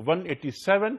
187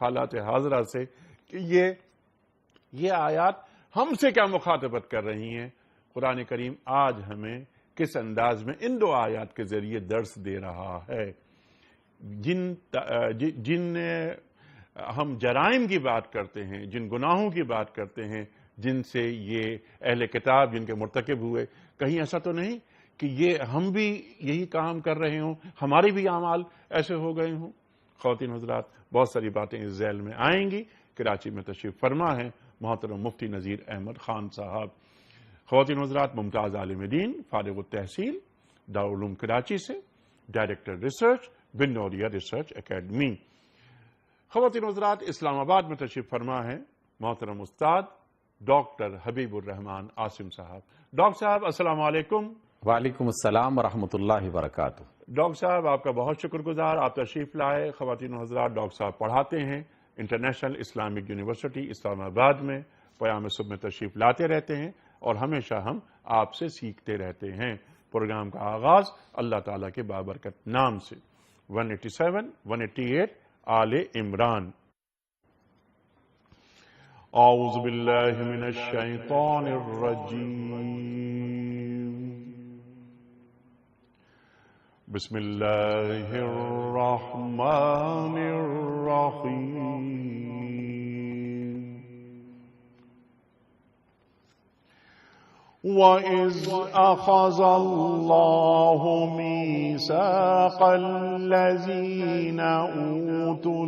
حالات حاضرہ سے کہ یہ آیات ہم سے کیا مخاطبت کر رہی ہیں. قرآن کریم آج ہمیں کس انداز میں ان دو آیات کے ذریعے درس دے رہا ہے. جن ہم جرائم کی بات کرتے ہیں، جن گناہوں کی بات کرتے ہیں، جن سے یہ اہل کتاب جن کے مرتکب ہوئے، کہیں ایسا تو نہیں کہ یہ ہم بھی یہی کام کر رہے ہوں، ہمارے بھی اعمال ایسے ہو گئے ہوں. خواتین حضرات، بہت ساری باتیں اس ذیل میں آئیں گی. کراچی میں تشریف فرما ہے محترم مفتی نذیر احمد خان صاحب. خواتین حضرات، ممتاز عالم دین، فارغ التحصیل، دارالعلوم کراچی سے، ڈائریکٹر ریسرچ، بن نوریا ریسرچ اکیڈمی. خواتین حضرات، اسلام آباد میں تشریف فرما ہے محترم استاد ڈاکٹر حبیب الرحمان عاصم صاحب. ڈاکٹر صاحب السلام علیکم. وعلیکم السلام ورحمۃ اللہ وبرکاتہ. ڈاکٹر صاحب آپ کا بہت شکر گزار، آپ تشریف لائے. خواتین و حضرات، ڈاکٹر صاحب پڑھاتے ہیں انٹرنیشنل اسلامک یونیورسٹی اسلام آباد میں. پیام صبح میں تشریف لاتے رہتے ہیں اور ہمیشہ ہم آپ سے سیکھتے رہتے ہیں. پروگرام کا آغاز اللہ تعالیٰ کے بابرکت نام سے. 187 188 آل عمران. اعوذ باللہ من الشیطان الرجیم. بسم اللہ الرحمن الرحیم. وَإِذْ أَخَذَ اللَّهُ مِيثَاقَ الَّذِينَ أُوتُوا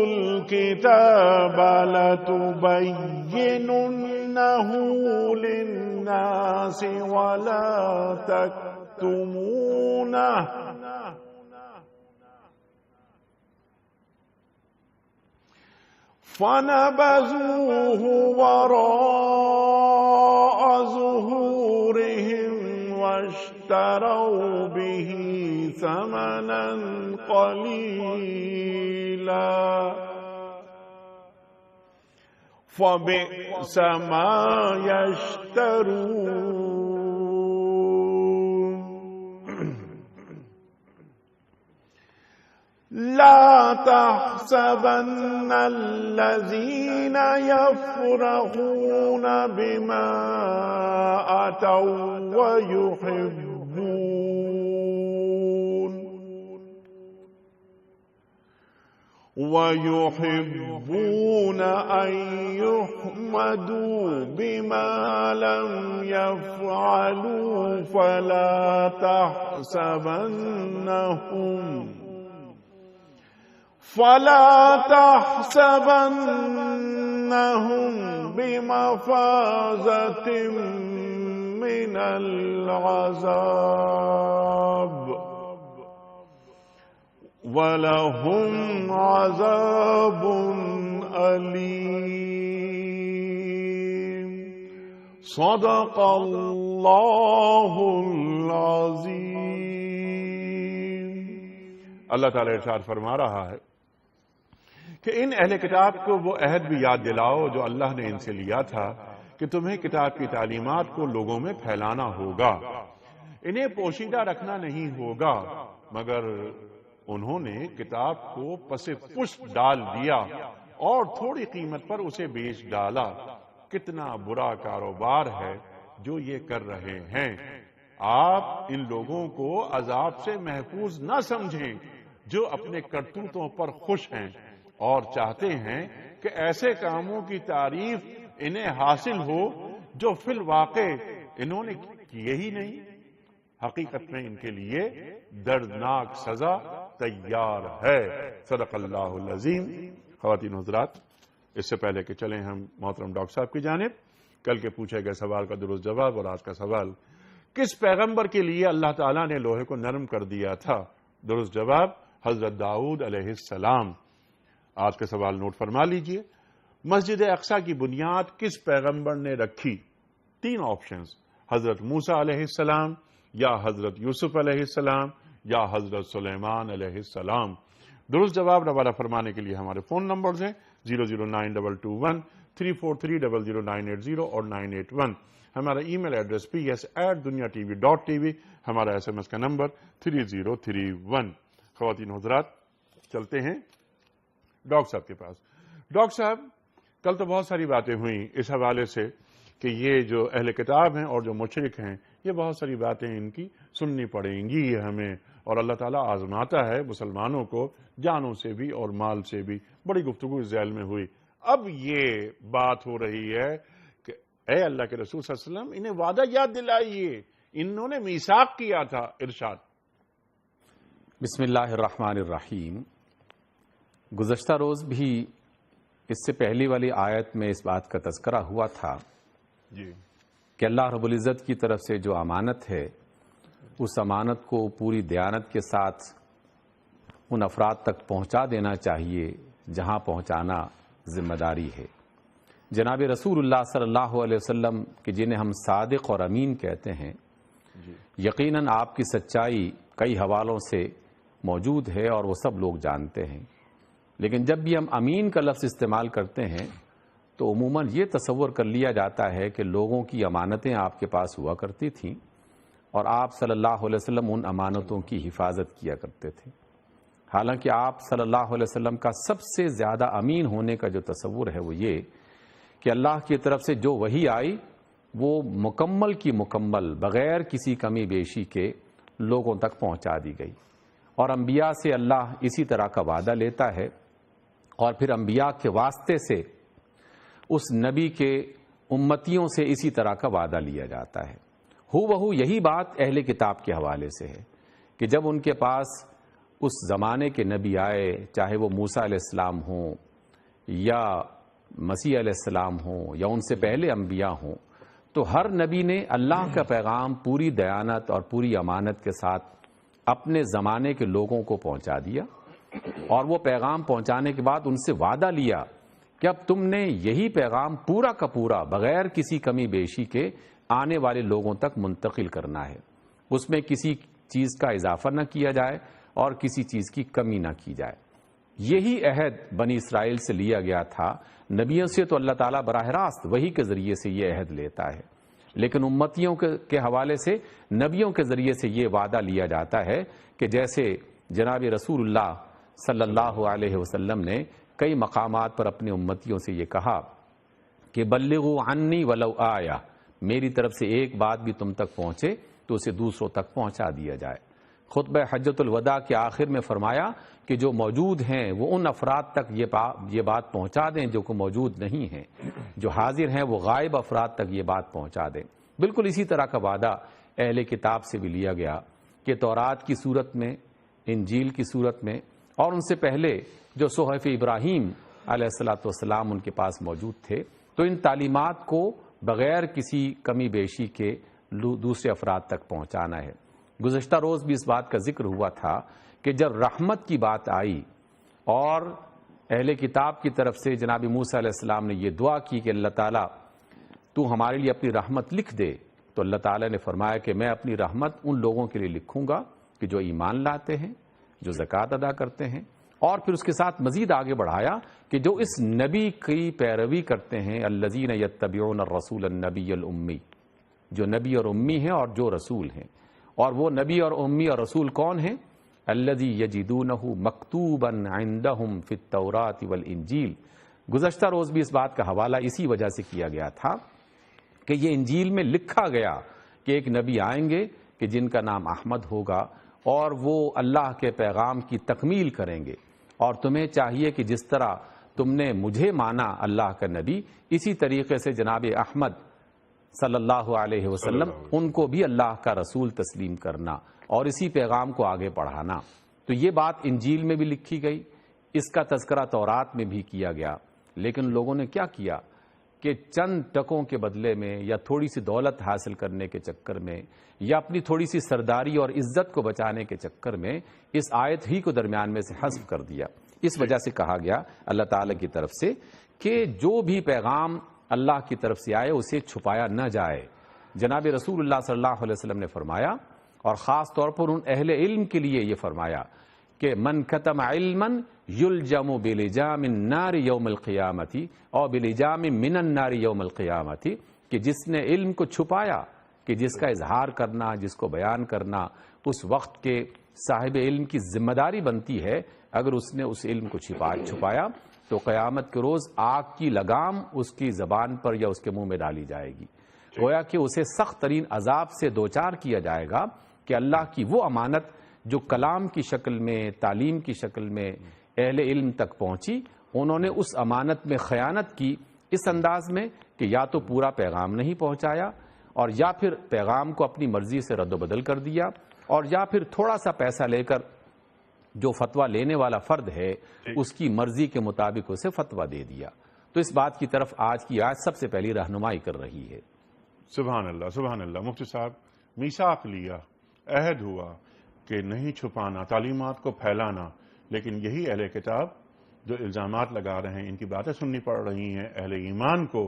الْكِتَابَ لَتُبَيِّنُنَّهُ لِلنَّاسِ وَلَا تَكْتُمُونَهُ فَنَبَذُوهُ وَرَاءَ ظُهُورِهِمْ وَاشْتَرَوْا بِهِ ثَمَنًا قَلِيلًا فَبِئْسَ مَا يَشْتَرُونَ. لا تحسبن الذين يفرحون بما أتوا ويحبون أن يحمدوا بما لم يفعلوا فلا تحسبنهم بمفازة من العذاب وَلَهُمْ عَذَابٌ أَلِيمٌ. صدق اللہ العظیم. اللہ تعالیٰ ارشاد فرما رہا ہے کہ ان اہل کتاب کو وہ عہد بھی یاد دلاؤ جو اللہ نے ان سے لیا تھا کہ تمہیں کتاب کی تعلیمات کو لوگوں میں پھیلانا ہوگا، انہیں پوشیدہ رکھنا نہیں ہوگا، مگر انہوں نے کتاب کو پس پشت ڈال دیا اور تھوڑی قیمت پر اسے بیچ ڈالا. کتنا برا کاروبار ہے جو یہ کر رہے ہیں. آپ ان لوگوں کو عذاب سے محفوظ نہ سمجھیں جو اپنے کرتوتوں پر خوش ہیں اور چاہتے ہیں کہ ایسے کاموں کی تعریف انہیں حاصل ہو جو فی الواقع انہوں نے کیے ہی نہیں. حقیقت میں ان کے لیے دردناک سزا تیار ہے. صدق اللہ العظیم. خواتین حضرات، اس سے پہلے کہ چلیں ہم محترم ڈاکٹر صاحب کی جانب، کل کے پوچھے گئے سوال کا درست جواب. اور آج کا سوال، کس پیغمبر کے لیے اللہ تعالیٰ نے لوہے کو نرم کر دیا تھا؟ درست جواب حضرت داؤد علیہ السلام. آج کا سوال نوٹ فرما لیجئے. مسجد اقصی کی بنیاد کس پیغمبر نے رکھی؟ 3 آپشنز: حضرت موسیٰ علیہ السلام، یا حضرت یوسف علیہ السلام، یا حضرت سلیمان علیہ السلام. درست جواب روانہ فرمانے کے لیے ہمارے فون نمبرز ہیں 00922 34300980 اور 981. ہمارا ای میل ایڈریس ps@dunyatv.tv. ہمارا SMS کا نمبر 3031. خواتین حضرات، چلتے ہیں ڈاکٹر صاحب کے پاس. ڈاکٹر صاحب، کل تو بہت ساری باتیں ہوئیں اس حوالے سے کہ یہ جو اہل کتاب ہیں اور جو مشرک ہیں، یہ بہت ساری باتیں ان کی سننی پڑیں گی ہمیں، اور اللہ تعالیٰ آزماتا ہے مسلمانوں کو جانوں سے بھی اور مال سے بھی. بڑی گفتگو اس ذیل میں ہوئی. اب یہ بات ہو رہی ہے کہ اے اللہ کے رسول صلی اللہ علیہ وسلم، انہیں وعدہ یاد دلائیے، انہوں نے میثاق کیا تھا. ارشاد. بسم اللہ الرحمن الرحیم. گزشتہ روز بھی اس سے پہلی والی آیت میں اس بات کا تذکرہ ہوا تھا جی کہ اللہ رب العزت کی طرف سے جو امانت ہے، اس امانت کو پوری دیانت کے ساتھ ان افراد تک پہنچا دینا چاہیے جہاں پہنچانا ذمہ داری ہے. جناب رسول اللہ صلی اللہ علیہ وسلم کہ جنہیں ہم صادق اور امین کہتے ہیں، یقیناً آپ کی سچائی کئی حوالوں سے موجود ہے اور وہ سب لوگ جانتے ہیں. لیکن جب بھی ہم امین کا لفظ استعمال کرتے ہیں تو عموماً یہ تصور کر لیا جاتا ہے کہ لوگوں کی امانتیں آپ کے پاس ہوا کرتی تھیں اور آپ صلی اللہ علیہ وسلم ان امانتوں کی حفاظت کیا کرتے تھے. حالانکہ آپ صلی اللہ علیہ وسلم کا سب سے زیادہ امین ہونے کا جو تصور ہے وہ یہ کہ اللہ کی طرف سے جو وحی آئی وہ مکمل کی مکمل بغیر کسی کمی بیشی کے لوگوں تک پہنچا دی گئی. اور انبیاء سے اللہ اسی طرح کا وعدہ لیتا ہے اور پھر انبیاء کے واسطے سے اس نبی کے امتیوں سے اسی طرح کا وعدہ لیا جاتا ہے. ہو یہی بات اہل کتاب کے حوالے سے ہے کہ جب ان کے پاس اس زمانے کے نبی آئے، چاہے وہ موسیٰ علیہ السلام ہوں یا مسیح علیہ السلام ہوں یا ان سے پہلے انبیاء ہوں، تو ہر نبی نے اللہ کا پیغام پوری دیانت اور پوری امانت کے ساتھ اپنے زمانے کے لوگوں کو پہنچا دیا، اور وہ پیغام پہنچانے کے بعد ان سے وعدہ لیا کہ اب تم نے یہی پیغام پورا کا پورا بغیر کسی کمی بیشی کے آنے والے لوگوں تک منتقل کرنا ہے. اس میں کسی چیز کا اضافہ نہ کیا جائے اور کسی چیز کی کمی نہ کی جائے. یہی عہد بنی اسرائیل سے لیا گیا تھا. نبیوں سے تو اللہ تعالیٰ براہ راست وحی کے ذریعے سے یہ عہد لیتا ہے، لیکن امتیوں کے حوالے سے نبیوں کے ذریعے سے یہ وعدہ لیا جاتا ہے کہ جیسے جناب رسول اللہ صلی اللہ علیہ وسلم نے کئی مقامات پر اپنے امتیوں سے یہ کہا کہ بلغوا عنی ولو آیا، میری طرف سے ایک بات بھی تم تک پہنچے تو اسے دوسروں تک پہنچا دیا جائے. خطبہ حجۃ الوداع کے آخر میں فرمایا کہ جو موجود ہیں وہ ان افراد تک یہ بات پہنچا دیں جو کو موجود نہیں ہیں، جو حاضر ہیں وہ غائب افراد تک یہ بات پہنچا دیں. بالکل اسی طرح کا وعدہ اہل کتاب سے بھی لیا گیا کہ تورات کی صورت میں، انجیل کی صورت میں، اور ان سے پہلے جو صحف ابراہیم علیہ السلام ان کے پاس موجود تھے، تو ان تعلیمات کو بغیر کسی کمی بیشی کے دوسرے افراد تک پہنچانا ہے. گزشتہ روز بھی اس بات کا ذکر ہوا تھا کہ جب رحمت کی بات آئی اور اہل کتاب کی طرف سے جناب موسیٰ علیہ السلام نے یہ دعا کی کہ اللہ تعالیٰ تو ہمارے لیے اپنی رحمت لکھ دے، تو اللہ تعالیٰ نے فرمایا کہ میں اپنی رحمت ان لوگوں کے لیے لکھوں گا کہ جو ایمان لاتے ہیں، جو زکوٰۃ ادا کرتے ہیں، اور پھر اس کے ساتھ مزید آگے بڑھایا کہ جو اس نبی کی پیروی کرتے ہیں، الذین یتبعون الرسول النبی الامی، جو نبی اور امی ہیں اور جو رسول ہیں. اور وہ نبی اور امی اور رسول کون ہیں؟ الذی یجدونہ مکتوبا عندہم فی التوراۃ والانجیل. گزشتہ روز بھی اس بات کا حوالہ اسی وجہ سے کیا گیا تھا کہ یہ انجیل میں لکھا گیا کہ ایک نبی آئیں گے کہ جن کا نام احمد ہوگا اور وہ اللہ کے پیغام کی تکمیل کریں گے، اور تمہیں چاہیے کہ جس طرح تم نے مجھے مانا اللہ کا نبی، اسی طریقے سے جناب احمد صلی اللہ علیہ وسلم ان کو بھی اللہ کا رسول تسلیم کرنا اور اسی پیغام کو آگے بڑھانا. تو یہ بات انجیل میں بھی لکھی گئی، اس کا تذکرہ تورات میں بھی کیا گیا. لیکن لوگوں نے کیا کیا کہ چند ٹکوں کے بدلے میں یا تھوڑی سی دولت حاصل کرنے کے چکر میں یا اپنی تھوڑی سی سرداری اور عزت کو بچانے کے چکر میں اس آیت ہی کو درمیان میں سے حذف کر دیا. اس وجہ سے کہا گیا اللہ تعالی کی طرف سے کہ جو بھی پیغام اللہ کی طرف سے آئے اسے چھپایا نہ جائے. جناب رسول اللہ صلی اللہ علیہ وسلم نے فرمایا، اور خاص طور پر ان اہل علم کے لیے یہ فرمایا کہ من کتم علما یلجم بلجام النار یوم القیامتی اور بلجام من النار یوم القیامتی، کہ جس نے علم کو چھپایا، کہ جس کا اظہار کرنا، جس کو بیان کرنا اس وقت کے صاحب علم کی ذمہ داری بنتی ہے، اگر اس نے اس علم کو چھپایا تو قیامت کے روز آگ کی لگام اس کی زبان پر یا اس کے منہ میں ڈالی جائے گی، گویا کہ اسے سخت ترین عذاب سے دوچار کیا جائے گا کہ اللہ کی وہ امانت جو کلام کی شکل میں، تعلیم کی شکل میں اہل علم تک پہنچی، انہوں نے اس امانت میں خیانت کی اس انداز میں کہ یا تو پورا پیغام نہیں پہنچایا، اور یا پھر پیغام کو اپنی مرضی سے رد و بدل کر دیا، اور یا پھر تھوڑا سا پیسہ لے کر جو فتویٰ لینے والا فرد ہے اس کی مرضی کے مطابق اسے فتویٰ دے دیا۔ تو اس بات کی طرف آج کی آیت سب سے پہلی رہنمائی کر رہی ہے۔ سبحان اللہ، سبحان اللہ۔ مفتی صاحب، میثاق لیا، عہد ہوا کہ نہیں چھپانا، تعلیمات کو پھیلانا، لیکن یہی اہل کتاب جو الزامات لگا رہے ہیں، ان کی باتیں سننی پڑ رہی ہیں اہل ایمان کو،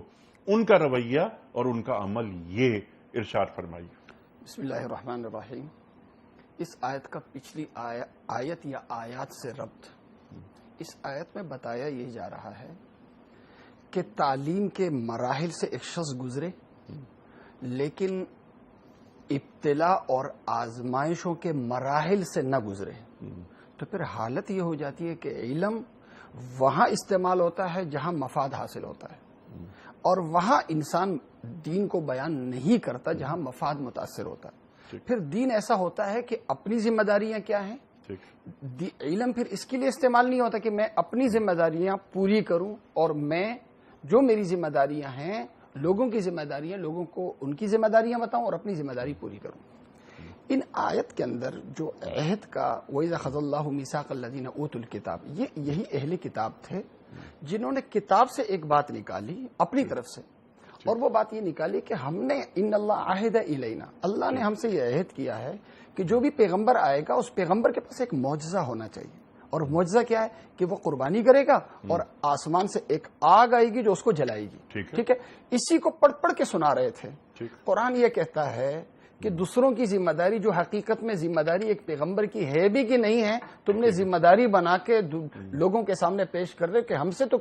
ان کا رویہ اور ان کا عمل، یہ ارشاد فرمائیے۔ بسم اللہ الرحمن الرحیم۔ اس آیت کا پچھلی آیت یا آیات سے ربط اس آیت میں بتایا یہ جا رہا ہے کہ تعلیم کے مراحل سے ایک شخص گزرے، لیکن ابتلا اور آزمائشوں کے مراحل سے نہ گزرے، تو پھر حالت یہ ہو جاتی ہے کہ علم وہاں استعمال ہوتا ہے جہاں مفاد حاصل ہوتا ہے، اور وہاں انسان دین کو بیان نہیں کرتا جہاں مفاد متاثر ہوتا ہے۔ پھر دین ایسا ہوتا ہے کہ اپنی ذمہ داریاں کیا ہیں، علم پھر اس کے لیے استعمال نہیں ہوتا کہ میں اپنی ذمہ داریاں پوری کروں، اور میں جو میری ذمہ داریاں ہیں، لوگوں کی ذمہ داریاں، لوگوں کو ان کی ذمہ داریاں بتاؤں اور اپنی ذمہ داری پوری کروں۔ ان آیت کے اندر جو عہد کا وَإِذَا أَخَذَ اللَّهُ مِيثَاقَ الَّذِينَ أُوتُوا الْكِتَابَ، یہی اہل کتاب تھے جنہوں نے کتاب سے ایک بات نکالی اپنی طرف سے، اور وہ بات یہ نکالی کہ ہم نے ان اللہ عہد الینا، اللہ نے ہم سے یہ عہد کیا ہے کہ جو بھی پیغمبر آئے گا اس پیغمبر کے پاس ایک معجزہ ہونا چاہیے، اور معجزہ کیا ہے کہ وہ قربانی کرے گا اور آسمان سے ایک آگ آئے گی جو اس کو جلائے گی، ٹھیک ہے۔ اسی کو پڑھ پڑھ کے سنا رہے تھے۔ قرآن یہ کہتا ہے کہ دوسروں کی ذمہ داری جو حقیقت میں ذمہ داری ایک پیغمبر کی ہے بھی کہ نہیں ہے، تم نے ذمہ داری بنا کے لوگوں کے سامنے پیش کر رہے کہ ہم سے تو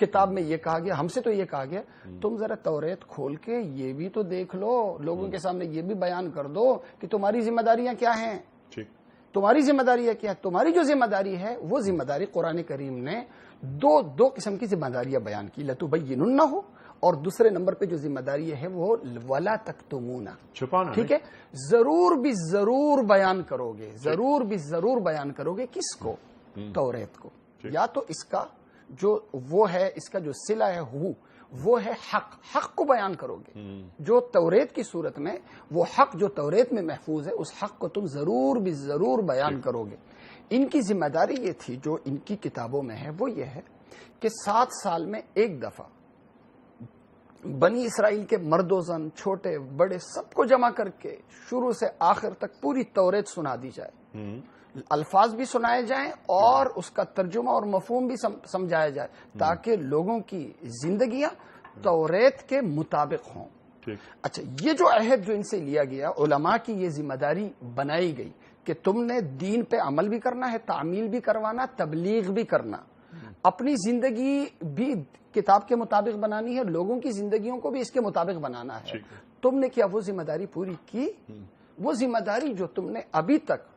کتاب میں یہ کہا گیا، ہم سے تو یہ کہا گیا۔ تم ذرا توریت کھول کے یہ بھی تو دیکھ لو، لوگوں کے سامنے یہ بھی بیان کر دو کہ تمہاری ذمہ داریاں کیا ہیں، تمہاری ذمہ داری ہے کیا۔ تمہاری جو ذمہ داری ہے وہ ذمہ داری قرآن کریم نے دو قسم کی ذمہ داریاں بیان کی، لَتُبَيِّنُنَّهُ، اور دوسرے نمبر پہ جو ذمہ داری ہے وہ وَلَا تَكْتُمُونَ، چھپانا، ٹھیک ہے۔ ضرور بھی ضرور بیان کرو گے، ضرور بھی ضرور بیان کرو گے، کس کو؟ توریت کو، یا تو اس کا جو وہ ہے، اس کا جو صلہ ہے وہ ہے حق کو بیان کرو گے، جو توریت کی صورت میں وہ حق جو توریت میں محفوظ ہے، اس حق کو تم ضرور بھی ضرور بیان کرو گے۔ ان کی ذمہ داری یہ تھی جو ان کی کتابوں میں ہے، وہ یہ ہے کہ 7 سال میں ایک دفعہ بنی اسرائیل کے مرد و زن، چھوٹے بڑے، سب کو جمع کر کے شروع سے آخر تک پوری توریت سنا دی جائے، الفاظ بھی سنائے جائیں اور اس کا ترجمہ اور مفہوم بھی سمجھایا جائے، تاکہ لوگوں کی زندگیاں توریت کے مطابق ہوں۔ اچھا، یہ جو عہد جو ان سے لیا گیا، علماء کی یہ ذمہ داری بنائی گئی کہ تم نے دین پہ عمل بھی کرنا ہے، تعمیل بھی کروانا، تبلیغ بھی کرنا، اپنی زندگی بھی کتاب کے مطابق بنانی ہے، لوگوں کی زندگیوں کو بھی اس کے مطابق بنانا ہے۔ تم نے کیا وہ ذمہ داری پوری کی؟ وہ ذمہ داری جو تم نے ابھی تک،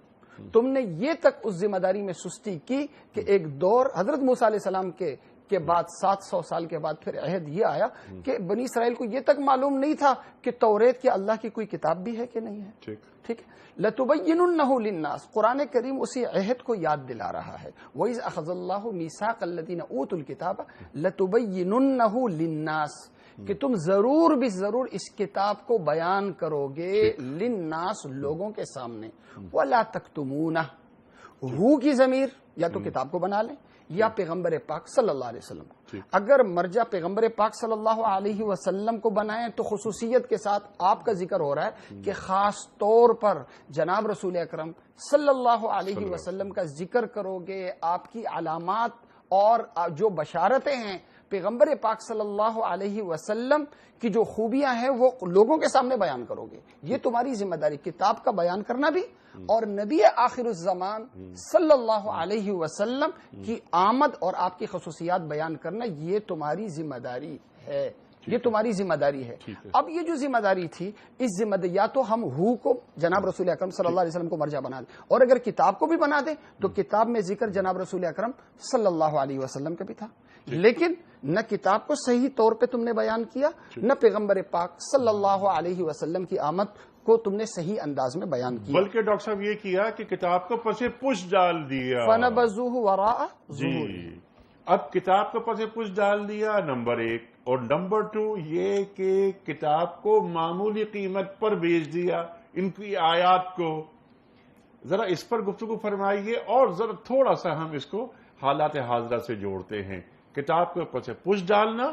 تم نے یہ تک اس ذمہ داری میں سستی کی کہ ایک دور حضرت موسیٰ علیہ السلام کے بعد 700 سال کے بعد پھر عہد یہ آیا کہ بنی اسرائیل کو یہ تک معلوم نہیں تھا کہ توریت کی اللہ کی کوئی کتاب بھی ہے کہ نہیں ہے، ٹھیک ہے۔ لَتُبَيِّنُنَّهُ لِلنَّاسِ، قرآن کریم اسی عہد کو یاد دلا رہا ہے۔ وَإِذْ أَخَذَ اللَّهُ مِيثَاقَ الَّذِينَ أُوتُوا الْكِتَابَ لَتُبَيِّنُنَّهُ لِلنَّاسِ، کہ تم ضرور بھی ضرور اس کتاب کو بیان کرو گے، للناس، لوگوں کے سامنے، وَلَا تَكْتُمُونَهُ، ہو کی ضمیر یا تو کتاب کو بنا لیں یا پیغمبر پاک صلی اللہ علیہ وسلم، اگر مرجع پیغمبر پاک صلی اللہ علیہ وسلم کو بنائیں تو خصوصیت کے ساتھ آپ کا ذکر ہو رہا ہے کہ خاص طور پر جناب رسول اکرم صلی اللہ علیہ وسلم کا ذکر کرو گے، آپ کی علامات اور جو بشارتیں ہیں پیغمبر پاک صلی اللہ علیہ وسلم کی جو خوبیاں ہیں وہ لوگوں کے سامنے بیان کرو گے۔ یہ تمہاری ذمہ داری، کتاب کا بیان کرنا بھی اور نبی آخر الزمان صلی اللہ علیہ وسلم کی آمد اور آپ کی خصوصیات بیان کرنا یہ تمہاری ذمہ داری ہے، یہ تمہاری ذمہ داری ہے۔ اب یہ جو ذمہ داری تھی، اس ذمہ داری یا تو ہم ہو کو جناب رسول اکرم صلی اللہ علیہ وسلم کو مرجع بنا دیں، اور اگر کتاب کو بھی بنا دیں تو کتاب میں ذکر جناب رسول اکرم صلی اللہ علیہ وسلم کا بھی تھا، لیکن نہ کتاب کو صحیح طور پہ تم نے بیان کیا، نہ پیغمبر پاک صلی اللہ علیہ وسلم کی آمد کو تم نے صحیح انداز میں بیان کیا، بلکہ ڈاکٹر صاحب یہ کیا کہ کتاب کو پس پش ڈال دیا۔ فَنَبَذُوهُ وَرَاءَ جی، اب کتاب کو پس پش ڈال دیا، نمبر 1، اور نمبر 2 یہ کہ کتاب کو معمولی قیمت پر بیچ دیا، ان کی آیات کو۔ ذرا اس پر گفتگو فرمائیے، اور ذرا تھوڑا سا ہم اس کو حالات حاضرہ سے جوڑتے ہیں۔ کتاب کے اوپر سے پش ڈالنا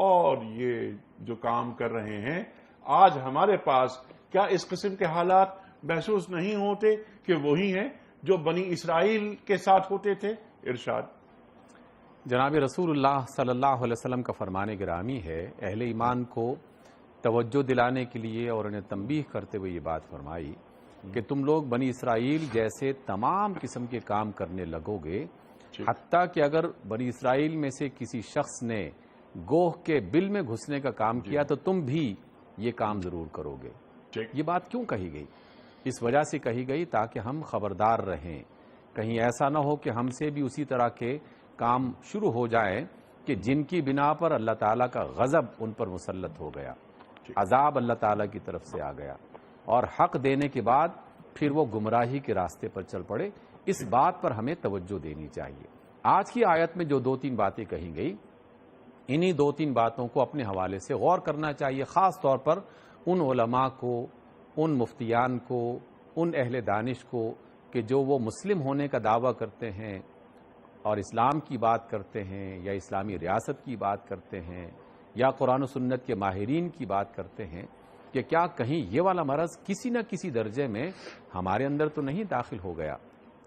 اور یہ جو کام کر رہے ہیں، آج ہمارے پاس کیا اس قسم کے حالات محسوس نہیں ہوتے کہ وہی ہیں جو بنی اسرائیل کے ساتھ ہوتے تھے؟ ارشاد۔ جناب رسول اللہ صلی اللہ علیہ وسلم کا فرمان گرامی ہے، اہل ایمان کو توجہ دلانے کے لیے اور انہیں تنبیہ کرتے ہوئے یہ بات فرمائی کہ تم لوگ بنی اسرائیل جیسے تمام قسم کے کام کرنے لگو گے، حتیٰ کہ اگر بنی اسرائیل میں سے کسی شخص نے گوہ کے بل میں گھسنے کا کام کیا تو تم بھی یہ کام ضرور کرو گے۔ یہ بات کیوں کہی گئی؟ اس وجہ سے کہی گئی تاکہ ہم خبردار رہیں، کہیں ایسا نہ ہو کہ ہم سے بھی اسی طرح کے کام شروع ہو جائیں کہ جن کی بنا پر اللہ تعالیٰ کا غضب ان پر مسلط ہو گیا، عذاب اللہ تعالیٰ کی طرف سے آ گیا، اور حق دینے کے بعد پھر وہ گمراہی کے راستے پر چل پڑے۔ اس بات پر ہمیں توجہ دینی چاہیے۔ آج کی آیت میں جو 2-3 باتیں کہی گئی، انہی 2-3 باتوں کو اپنے حوالے سے غور کرنا چاہیے، خاص طور پر ان علماء کو، ان مفتیان کو، ان اہل دانش کو کہ جو وہ مسلم ہونے کا دعویٰ کرتے ہیں اور اسلام کی بات کرتے ہیں یا اسلامی ریاست کی بات کرتے ہیں یا قرآن و سنت کے ماہرین کی بات کرتے ہیں، کہ کیا کہیں یہ والا مرض کسی نہ کسی درجے میں ہمارے اندر تو نہیں داخل ہو گیا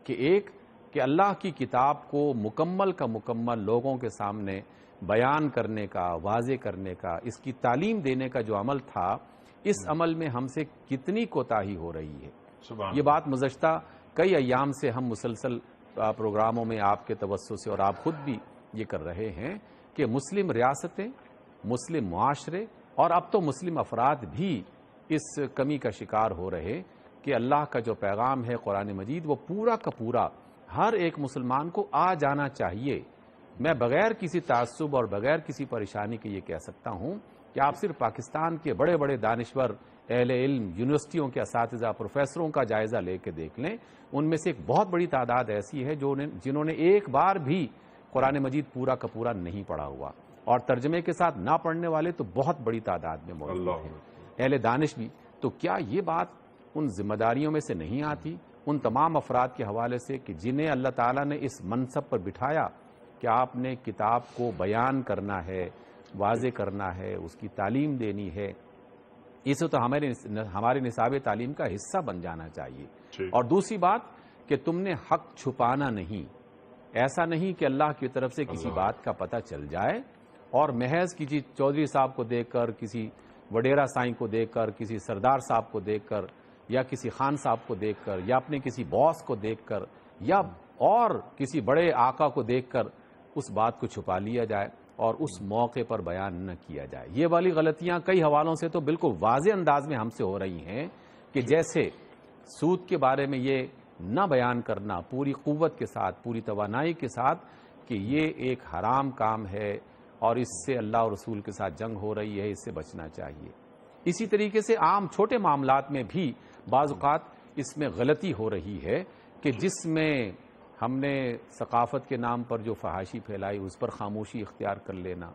کہ ایک کہ اللہ کی کتاب کو مکمل کا مکمل لوگوں کے سامنے بیان کرنے کا، واضح کرنے کا، اس کی تعلیم دینے کا جو عمل تھا، اس عمل میں ہم سے کتنی کوتاہی ہو رہی ہے۔ یہ بات گزشتہ کئی ایام سے ہم مسلسل پروگراموں میں آپ کے توسط سے اور آپ خود بھی یہ کر رہے ہیں کہ مسلم ریاستیں، مسلم معاشرے اور اب تو مسلم افراد بھی اس کمی کا شکار ہو رہے کہ اللہ کا جو پیغام ہے قرآن مجید وہ پورا کا پورا ہر ایک مسلمان کو آ جانا چاہیے۔ میں بغیر کسی تعصب اور بغیر کسی پریشانی کے یہ کہہ سکتا ہوں کہ آپ صرف پاکستان کے بڑے بڑے دانشور، اہل علم، یونیورسٹیوں کے اساتذہ، پروفیسروں کا جائزہ لے کے دیکھ لیں، ان میں سے ایک بہت بڑی تعداد ایسی ہے جنہوں نے ایک بار بھی قرآن مجید پورا کا پورا نہیں پڑھا ہوا، اور ترجمے کے ساتھ نہ پڑھنے والے تو بہت بڑی تعداد میں موجود ہیں، اہل دانش بھی۔ تو کیا یہ بات ان ذمہ داریوں میں سے نہیں آتی ان تمام افراد کے حوالے سے کہ جنہیں اللہ تعالیٰ نے اس منصب پر بٹھایا کہ آپ نے کتاب کو بیان کرنا ہے، واضح کرنا ہے، اس کی تعلیم دینی ہے، اسے تو ہمارے نصاب تعلیم کا حصہ بن جانا چاہیے۔ اور دوسری بات کہ تم نے حق چھپانا نہیں، ایسا نہیں کہ اللہ کی طرف سے کسی بات کا پتہ چل جائے اور محض کسی چودھری صاحب کو دیکھ کر، کسی وڈیرا سائیں کو دیکھ کر، کسی سردار صاحب کو دیکھ کر، یا کسی خان صاحب کو دیکھ کر، یا اپنے کسی باس کو دیکھ کر، یا اور کسی بڑے آقا کو دیکھ کر اس بات کو چھپا لیا جائے اور اس موقع پر بیان نہ کیا جائے۔ یہ والی غلطیاں کئی حوالوں سے تو بالکل واضح انداز میں ہم سے ہو رہی ہیں کہ جیسے سود کے بارے میں یہ نہ بیان کرنا پوری قوت کے ساتھ، پوری توانائی کے ساتھ کہ یہ ایک حرام کام ہے اور اس سے اللہ اور رسول کے ساتھ جنگ ہو رہی ہے، اس سے بچنا چاہیے۔ اسی طریقے سے عام چھوٹے معاملات میں بھی بعض اوقات اس میں غلطی ہو رہی ہے کہ جس میں ہم نے ثقافت کے نام پر جو فحاشی پھیلائی اس پر خاموشی اختیار کر لینا،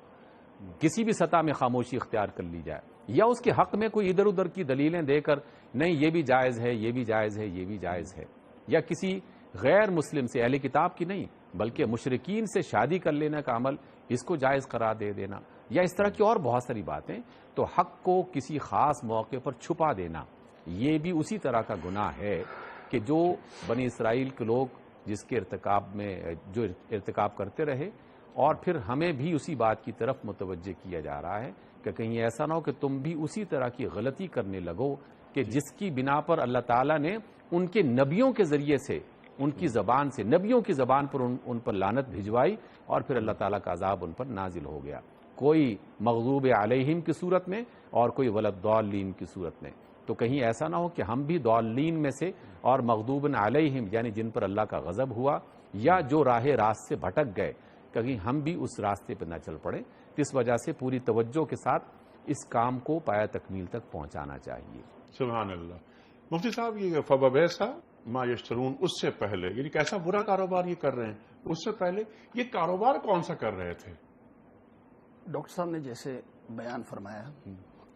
کسی بھی سطح میں خاموشی اختیار کر لی جائے، یا اس کے حق میں کوئی ادھر ادھر کی دلیلیں دے کر نہیں یہ بھی جائز ہے، یہ بھی جائز ہے، یہ بھی جائز ہے، یا کسی غیر مسلم سے، اہل کتاب کی نہیں بلکہ مشرکین سے شادی کر لینے کا عمل اس کو جائز قرار دے دینا، یا اس طرح کی اور بہت ساری باتیں۔ تو حق کو کسی خاص موقع پر چھپا دینا یہ بھی اسی طرح کا گناہ ہے کہ جو بنی اسرائیل کے لوگ جس کے ارتکاب کرتے رہے، اور پھر ہمیں بھی اسی بات کی طرف متوجہ کیا جا رہا ہے کہ کہیں ایسا نہ ہو کہ تم بھی اسی طرح کی غلطی کرنے لگو کہ جس کی بنا پر اللہ تعالیٰ نے ان کے نبیوں کے ذریعے سے، ان کی زبان سے، نبیوں کی زبان پر ان پر لعنت بھجوائی، اور پھر اللہ تعالیٰ کا عذاب ان پر نازل ہو گیا، کوئی مغضوب علیہم کی صورت میں اور کوئی ولضالین کی صورت میں۔ تو کہیں ایسا نہ ہو کہ ہم بھی ضالین میں سے اور مغضوب علیہم یعنی جن پر اللہ کا غضب ہوا یا جو راہ راست سے بھٹک گئے، کہیں ہم بھی اس راستے پہ نہ چل پڑیں۔ اس وجہ سے پوری توجہ کے ساتھ اس کام کو پایہ تکمیل تک پہنچانا چاہیے۔ سبحان اللہ۔ مفتی صاحب، یہ فبئس ما یشترون، اس سے پہلے یعنی کیسا برا کاروبار یہ کر رہے ہیں، اس سے پہلے یہ کاروبار کون سا کر رہے تھے؟ ڈاکٹر صاحب نے جیسے بیان فرمایا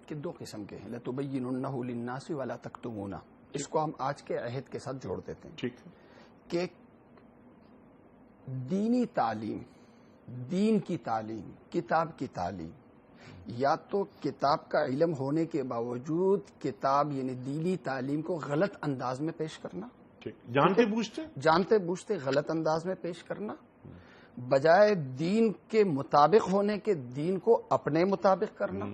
کہ دو قسم کے ہیں، لَتُبَيِّنُنَّهُ لِلنَّاسِ وَلَا تَكْتُمُونَ، اس کو ہم آج کے عہد کے ساتھ جوڑ دیتے ہیں ٹھیک ہے۔ کہ دینی تعلیم، دین کی تعلیم، کتاب کی تعلیم، یا تو کتاب کا علم ہونے کے باوجود کتاب یعنی دینی تعلیم کو غلط انداز میں پیش کرنا، ٹھیک، جانتے بوجھتے جانتے بوجھتے غلط انداز میں پیش کرنا، بجائے دین کے مطابق ہونے کے دین کو اپنے مطابق کرنا،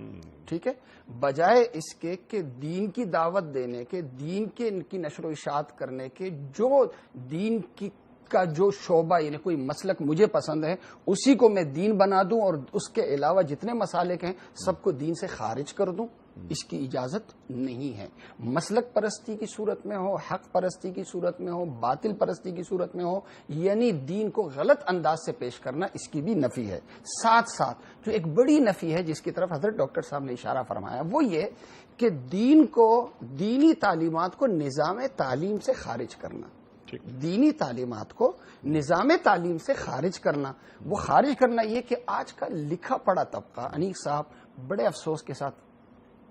ٹھیک ہے، بجائے اس کے کہ دین کی دعوت دینے کے، دین کے ان کی نشر و اشاعت کرنے کے، جو دین کا جو شعبہ یعنی کوئی مسلک مجھے پسند ہے اسی کو میں دین بنا دوں اور اس کے علاوہ جتنے مسالک ہیں سب کو دین سے خارج کر دوں، اس کی اجازت نہیں ہے۔ مسلک پرستی کی صورت میں ہو، حق پرستی کی صورت میں ہو، باطل پرستی کی صورت میں ہو، یعنی دین کو غلط انداز سے پیش کرنا، اس کی بھی نفی ہے۔ ساتھ ساتھ جو ایک بڑی نفی ہے جس کی طرف حضرت ڈاکٹر صاحب نے اشارہ فرمایا وہ یہ کہ دین کو، دینی تعلیمات کو نظام تعلیم سے خارج کرنا، دینی تعلیمات کو نظام تعلیم سے خارج کرنا۔ وہ خارج کرنا یہ کہ آج کا لکھا پڑھا طبقہ، انیس صاحب بڑے افسوس کے ساتھ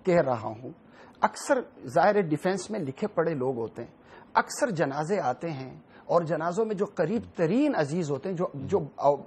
کہہ رہا ہوں، اکثر ظاہر ڈیفنس میں لکھے پڑھے لوگ ہوتے ہیں، اکثر جنازے آتے ہیں اور جنازوں میں جو قریب ترین عزیز ہوتے ہیں، جو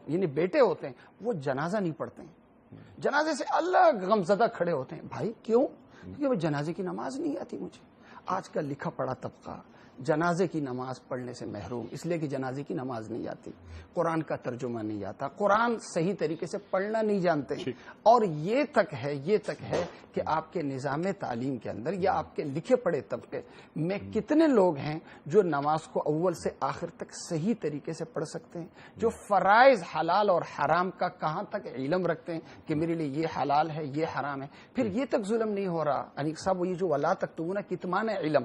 یعنی بیٹے ہوتے ہیں، وہ جنازہ نہیں پڑھتے ہیں، جنازے سے الگ غمزدہ کھڑے ہوتے ہیں۔ بھائی کیوں؟ کیونکہ وہ جنازے کی نماز نہیں آتی مجھے۔ آج کا لکھا پڑھا طبقہ جنازے کی نماز پڑھنے سے محروم، اس لیے کہ جنازے کی نماز نہیں آتی، قرآن کا ترجمہ نہیں آتا، قرآن صحیح طریقے سے پڑھنا نہیں جانتے، اور یہ تک ہے کہ آپ کے نظام تعلیم کے اندر یا آپ کے لکھے پڑھے طبقے میں کتنے لوگ ہیں جو نماز کو اول سے آخر تک صحیح طریقے سے پڑھ سکتے ہیں، جو فرائض حلال اور حرام کا کہاں تک علم رکھتے ہیں کہ میرے لیے یہ حلال ہے یہ حرام ہے۔ پھر یہ تک ظلم نہیں ہو رہا انیق صاحب، وہ یہ جو ولا تکتمون کتمان علم،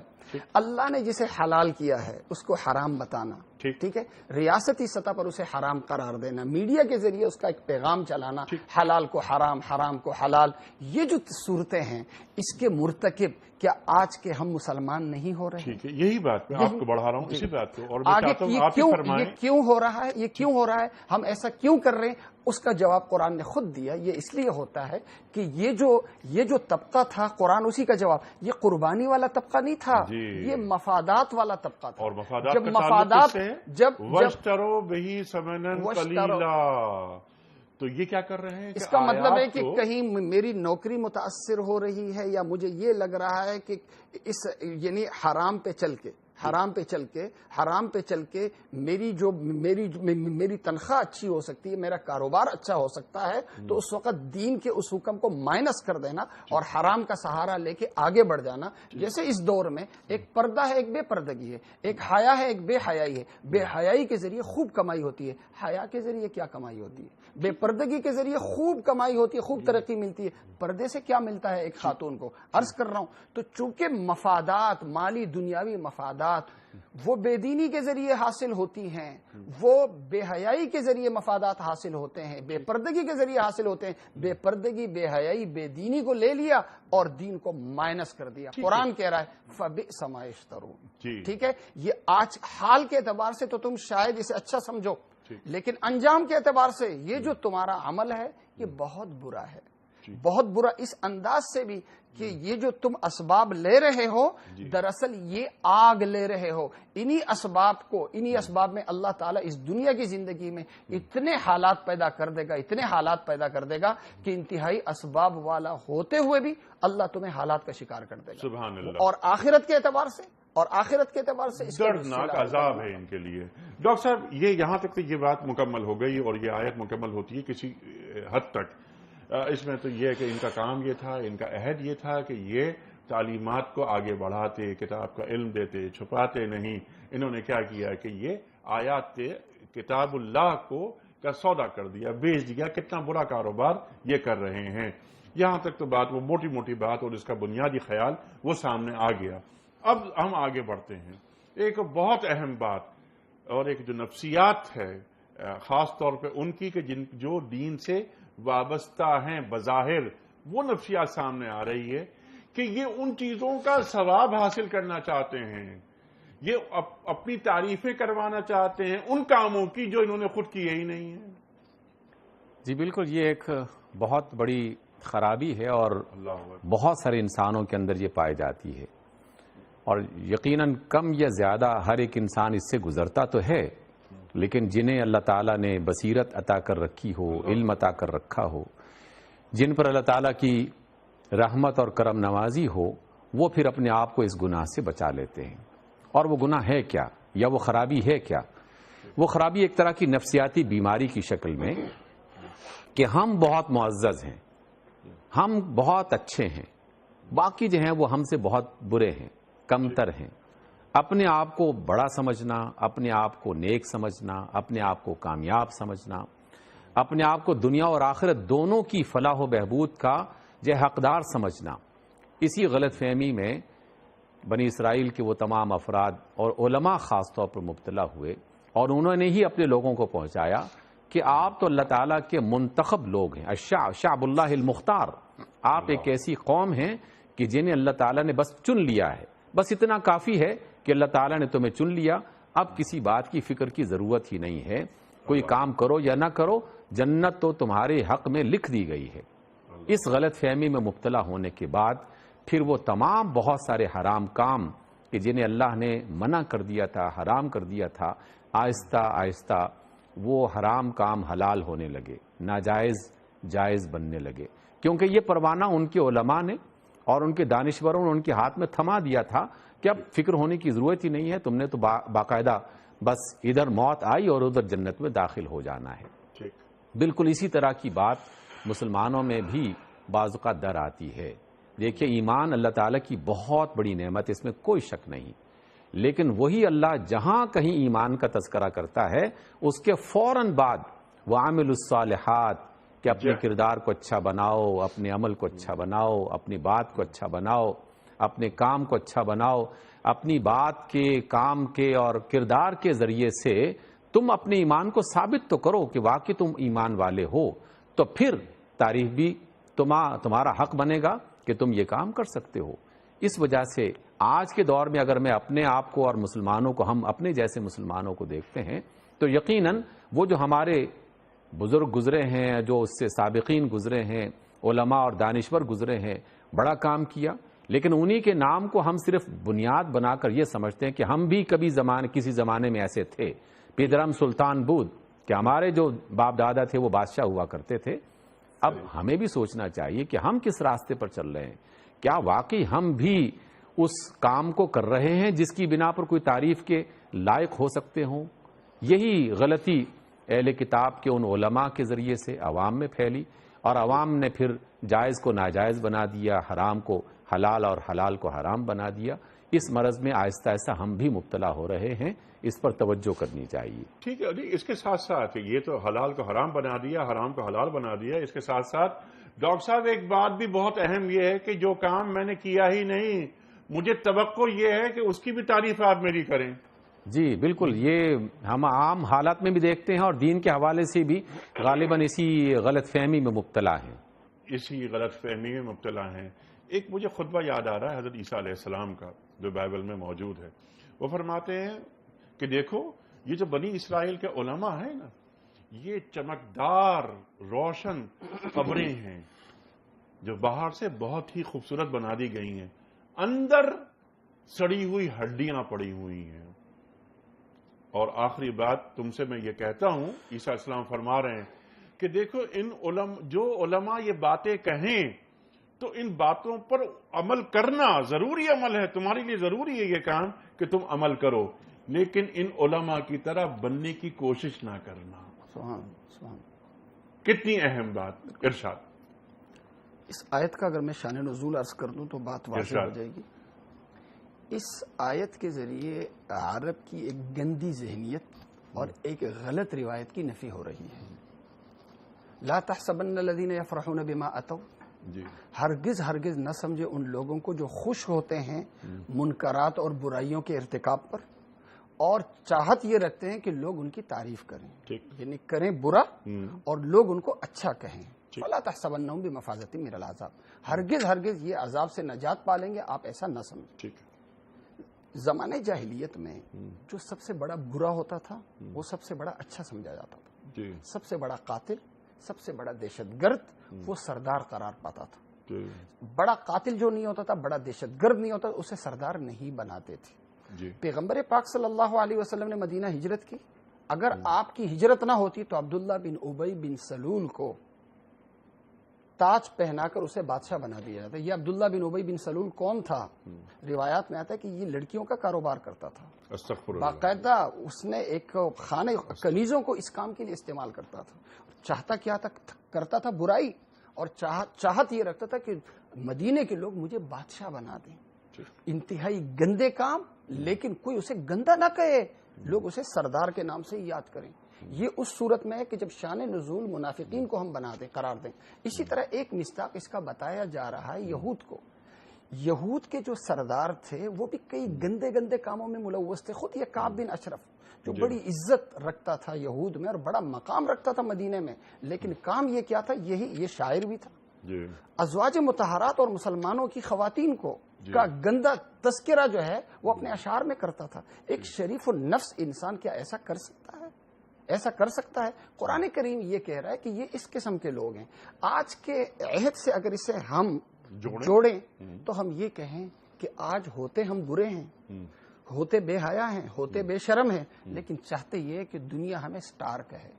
اللہ نے جسے حلال کیا ہے اس کو حرام بتانا، ٹھیک ہے، ریاستی سطح پر اسے حرام قرار دینا، میڈیا کے ذریعے اس کا ایک پیغام چلانا، حلال کو حرام، حرام کو حلال، یہ جو صورتیں ہیں اس کے مرتکب کیا آج کے ہم مسلمان نہیں ہو رہے؟ ٹھیک ہے، یہی بات میں آپ کو بڑھا رہا ہوں، اسی بات کو، اور آگے یہ کیوں ہو رہا ہے، یہ کیوں ہو رہا ہے، ہم ایسا کیوں کر رہے ہیں، اس کا جواب قرآن نے خود دیا۔ یہ اس لیے ہوتا ہے کہ یہ جو طبقہ تھا، قرآن اسی کا جواب، یہ قربانی والا طبقہ نہیں تھا، یہ مفادات والا طبقہ تھا، اور مفادات جب کا مفادات جب وَاشْتَرُوا بِهِ ثَمَنًا قَلِيلًا، تو یہ کیا کر رہے ہیں؟ اس کا مطلب ہے کہ کہیں میری نوکری متاثر ہو رہی ہے، یا مجھے یہ لگ رہا ہے کہ اس یعنی حرام پہ چل کے میری تنخواہ اچھی ہو سکتی ہے، میرا کاروبار اچھا ہو سکتا ہے، تو اس وقت دین کے اس حکم کو مائنس کر دینا اور حرام کا سہارا لے کے آگے بڑھ جانا۔ جیسے اس دور میں ایک پردہ ہے، ایک بے پردگی ہے، ایک حیا ہے، ایک بے حیائی ہے۔ بے حیائی کے ذریعے خوب کمائی ہوتی ہے، حیا کے ذریعے کیا کمائی ہوتی ہے؟ بے پردگی کے ذریعے خوب کمائی ہوتی ہے، خوب ترقی ملتی ہے، پردے سے کیا ملتا ہے ایک خاتون کو؟ عرض کر رہا ہوں، تو چونکہ مفادات، مالی دنیاوی مفادات وہ بے دینی کے ذریعے حاصل ہوتی ہیں، وہ بے حیائی کے ذریعے مفادات حاصل ہوتے ہیں، بے پردگی کے ذریعے حاصل ہوتے ہیں، بے پردگی، بے حیائی، بے دینی کو لے لیا اور دین کو مائنس کر دیا۔ قرآن کہہ رہا ہے فَبِئْسَ مَا يَشْتَرُونَ، ٹھیک ہے، یہ آج حال کے اعتبار سے تو تم شاید اسے اچھا سمجھو، لیکن انجام کے اعتبار سے یہ جو تمہارا عمل ہے یہ بہت برا ہے، بہت برا اس انداز سے بھی کہ یہ جو تم اسباب لے رہے ہو دراصل یہ آگ لے رہے ہو۔ انہی اسباب میں اللہ تعالیٰ اس دنیا کی زندگی میں اتنے حالات پیدا کر دے گا کہ انتہائی اسباب والا ہوتے ہوئے بھی اللہ تمہیں حالات کا شکار کر دے گا، سبحان اللہ، اور آخرت کے اعتبار سے اس دردناک عذاب ہے ان کے لیے۔ ڈاکٹر صاحب، یہ یہاں تک تو یہ بات مکمل ہو گئی اور یہ آیت مکمل ہوتی ہے کسی حد تک۔ اس میں تو یہ ہے کہ ان کا کام یہ تھا، ان کا عہد یہ تھا کہ یہ تعلیمات کو آگے بڑھاتے، کتاب کا علم دیتے، چھپاتے نہیں. انہوں نے کیا کیا کہ یہ آیات کتاب اللہ کا سودا کر دیا، بیچ دیا. کتنا برا کاروبار یہ کر رہے ہیں. یہاں تک تو بات وہ موٹی موٹی بات اور اس کا بنیادی خیال وہ سامنے آ گیا. اب ہم آگے بڑھتے ہیں. ایک بہت اہم بات اور ایک جو نفسیات ہے خاص طور پہ ان کی کہ جو دین سے وابستہ ہیں بظاہر، وہ نفسیات سامنے آ رہی ہے کہ یہ ان چیزوں کا ثواب حاصل کرنا چاہتے ہیں، یہ اپنی تعریفیں کروانا چاہتے ہیں ان کاموں کی جو انہوں نے خود کیے ہی نہیں ہیں. جی بالکل، یہ ایک بہت بڑی خرابی ہے اور اللہ بہت سارے انسانوں کے اندر یہ پائی جاتی ہے، اور یقیناً کم یا زیادہ ہر ایک انسان اس سے گزرتا تو ہے، لیکن جنہیں اللہ تعالیٰ نے بصیرت عطا کر رکھی ہو، علم عطا کر رکھا ہو، جن پر اللہ تعالیٰ کی رحمت اور کرم نوازی ہو، وہ پھر اپنے آپ کو اس گناہ سے بچا لیتے ہیں. اور وہ گناہ ہے کیا یا وہ خرابی ہے کیا؟ وہ خرابی ایک طرح کی نفسیاتی بیماری کی شکل میں کہ ہم بہت معزز ہیں، ہم بہت اچھے ہیں، باقی جو ہیں وہ ہم سے بہت برے ہیں، کمتر ہیں. اپنے آپ کو بڑا سمجھنا، اپنے آپ کو نیک سمجھنا، اپنے آپ کو کامیاب سمجھنا، اپنے آپ کو دنیا اور آخرت دونوں کی فلاح و بہبود کا جو حقدار سمجھنا، اسی غلط فہمی میں بنی اسرائیل کے وہ تمام افراد اور علماء خاص طور پر مبتلا ہوئے، اور انہوں نے ہی اپنے لوگوں کو پہنچایا کہ آپ تو اللہ تعالیٰ کے منتخب لوگ ہیں، شعب اللہ المختار. آپ ایک ایسی قوم ہیں کہ جنہیں اللہ تعالیٰ نے بس چن لیا ہے. بس اتنا کافی ہے کہ اللہ تعالیٰ نے تمہیں چن لیا، اب کسی بات کی فکر کی ضرورت ہی نہیں ہے. کوئی کام کرو یا نہ کرو، جنت تو تمہارے حق میں لکھ دی گئی ہے. اس غلط فہمی میں مبتلا ہونے کے بعد پھر وہ تمام بہت سارے حرام کام کہ جنہیں اللہ نے منع کر دیا تھا، حرام کر دیا تھا، آہستہ آہستہ وہ حرام کام حلال ہونے لگے، ناجائز جائز بننے لگے، کیونکہ یہ پروانہ ان کے علماء نے اور ان کے دانشوروں نے ان کے ہاتھ میں تھما دیا تھا کہ اب فکر ہونے کی ضرورت ہی نہیں ہے، تم نے تو باقاعدہ بس ادھر موت آئی اور ادھر جنت میں داخل ہو جانا ہے. بالکل اسی طرح کی بات مسلمانوں میں بھی بعض اوقات در آتی ہے. دیکھیے، ایمان اللہ تعالیٰ کی بہت بڑی نعمت، اس میں کوئی شک نہیں، لیکن وہی اللہ جہاں کہیں ایمان کا تذکرہ کرتا ہے اس کے فوراً بعد وَعَمِلُوا الصَّالِحَاتِ کہ اپنے کردار کو اچھا بناؤ، اپنے عمل کو اچھا بناؤ، اپنی بات کو اچھا بناؤ، اپنے کام کو اچھا بناؤ، اپنی بات کے، کام کے اور کردار کے ذریعے سے تم اپنے ایمان کو ثابت تو کرو کہ واقعی تم ایمان والے ہو، تو پھر تعریف بھی تمہارا حق بنے گا کہ تم یہ کام کر سکتے ہو. اس وجہ سے آج کے دور میں اگر میں اپنے آپ کو اور مسلمانوں کو، ہم اپنے جیسے مسلمانوں کو دیکھتے ہیں تو یقیناً وہ جو ہمارے بزرگ گزرے ہیں، جو اس سے سابقین گزرے ہیں، علماء اور دانشور گزرے ہیں، بڑا کام کیا، لیکن انہی کے نام کو ہم صرف بنیاد بنا کر یہ سمجھتے ہیں کہ ہم بھی کسی زمانے میں ایسے تھے. پیدرم سلطان بود کہ ہمارے جو باپ دادا تھے وہ بادشاہ ہوا کرتے تھے. اب ہمیں بھی سوچنا چاہیے کہ ہم کس راستے پر چل رہے ہیں. کیا واقعی ہم بھی اس کام کو کر رہے ہیں جس کی بنا پر کوئی تعریف کے لائق ہو سکتے ہوں؟ یہی غلطی اہل کتاب کے ان علماء کے ذریعے سے عوام میں پھیلی، اور عوام نے پھر جائز کو ناجائز بنا دیا، حرام کو حلال اور حلال کو حرام بنا دیا. اس مرض میں آہستہ آہستہ ہم بھی مبتلا ہو رہے ہیں، اس پر توجہ کرنی چاہیے. ٹھیک ہے. اس کے ساتھ ساتھ یہ تو حلال کو حرام بنا دیا، حرام کو حلال بنا دیا. اس کے ساتھ ساتھ ڈاکٹر صاحب ایک بات بھی بہت اہم یہ ہے کہ جو کام میں نے کیا ہی نہیں، مجھے توقع یہ ہے کہ اس کی بھی تعریف آپ میری کریں. جی بالکل، یہ ہم عام حالات میں بھی دیکھتے ہیں اور دین کے حوالے سے بھی غالباً اسی غلط فہمی میں مبتلا ہیں. اسی غلط فہمی میں مبتلا ہیں. ایک مجھے خطبہ یاد آ رہا ہے حضرت عیسیٰ علیہ السلام کا جو بائبل میں موجود ہے. وہ فرماتے ہیں کہ دیکھو یہ جو بنی اسرائیل کے علماء ہیں نا، یہ چمکدار روشن قبریں ہیں جو باہر سے بہت ہی خوبصورت بنا دی گئی ہیں، اندر سڑی ہوئی ہڈیاں پڑی ہوئی ہیں. اور آخری بات تم سے میں یہ کہتا ہوں، عیسیٰ علیہ السلام فرما رہے ہیں کہ دیکھو جو علماء یہ باتیں کہیں تو ان باتوں پر عمل کرنا ضروری عمل ہے، تمہارے لیے ضروری ہے یہ کام کہ تم عمل کرو، لیکن ان علماء کی طرح بننے کی کوشش نہ کرنا. سبحان سبحان. کتنی اہم بات. ارشاد. اس آیت کا اگر میں شان نزول عرض کر دوں تو بات واضح ہو جائے گی. اس آیت کے ذریعے عرب کی ایک گندی ذہنیت اور ایک غلط روایت کی نفی ہو رہی ہے. لا تحسبن الذین یفرحون بما اتوا، ہرگز ہرگز نہ سمجھے ان لوگوں کو جو خوش ہوتے ہیں منکرات اور برائیوں کے ارتکاب پر اور چاہت یہ رکھتے ہیں کہ لوگ ان کی تعریف کریں، یعنی کریں برا اور لوگ ان کو اچھا کہیں. فلا تحسبنہم بمفازۃ من العذاب، ہرگز ہرگز یہ عذاب سے نجات پالیں گے، آپ ایسا نہ سمجھیں. زمانے جاہلیت میں جو سب سے بڑا برا ہوتا تھا وہ سب سے بڑا اچھا سمجھا جاتا تھا. سب سے بڑا قاتل، سب سے بڑا دہشت گرد وہ سردار قرار پاتا تھا. بڑا قاتل جو نہیں ہوتا تھا، بڑا دہشت گرد نہیں ہوتا، اسے سردار نہیں بناتے تھے. پیغمبر پاک صلی اللہ علیہ وسلم نے مدینہ ہجرت کی. اگر آپ کی ہجرت نہ ہوتی تو عبداللہ بن ابی بن سلول کو تاج پہنا کر اسے بادشاہ بنا دیا جاتا. یہ عبداللہ بن ابی بن سلول کون تھا؟ روایات میں آتا ہے کہ یہ لڑکیوں کا کاروبار کرتا تھا. باقاعدہ اس نے ایک خانے کنیزوں کو اس کام کے لیے استعمال کرتا تھا. چاہتا کیا تھا؟ کرتا تھا برائی اور چاہت یہ رکھتا تھا کہ مدینے کے لوگ مجھے بادشاہ بنا دیں. انتہائی گندے کام، لیکن کوئی اسے گندا نہ کہے، لوگ اسے سردار کے نام سے یاد کریں. یہ اس صورت میں ہے کہ جب شان نزول منافقین کو ہم بنا دیں، قرار دیں. اسی طرح ایک مصداق اس کا بتایا جا رہا ہے یہود کو. یہود کے جو سردار تھے وہ بھی کئی گندے گندے کاموں میں ملوث تھے. خود یہ کعب بن اشرف جو بڑی عزت رکھتا تھا یہود میں اور بڑا مقام رکھتا تھا مدینے میں، لیکن کام یہ کیا تھا؟ یہ شاعر بھی تھا. ازواج مطہرات اور مسلمانوں کی خواتین کو کا گندا تذکرہ جو ہے وہ اپنے اشعار میں کرتا تھا. ایک شریف النفس انسان کیا ایسا کر سکتا ہے؟ ایسا کر سکتا ہے؟ قرآن کریم یہ کہہ رہا ہے کہ یہ اس قسم کے لوگ ہیں. آج کے عہد سے اگر اسے ہم جوڑیں تو ہم یہ کہیں کہ آج ہوتے ہم برے ہیں، ہوتے بے حیا ہیں، ہوتے بے شرم ہیں، لیکن چاہتے یہ کہ دنیا ہمیں سٹار کہے،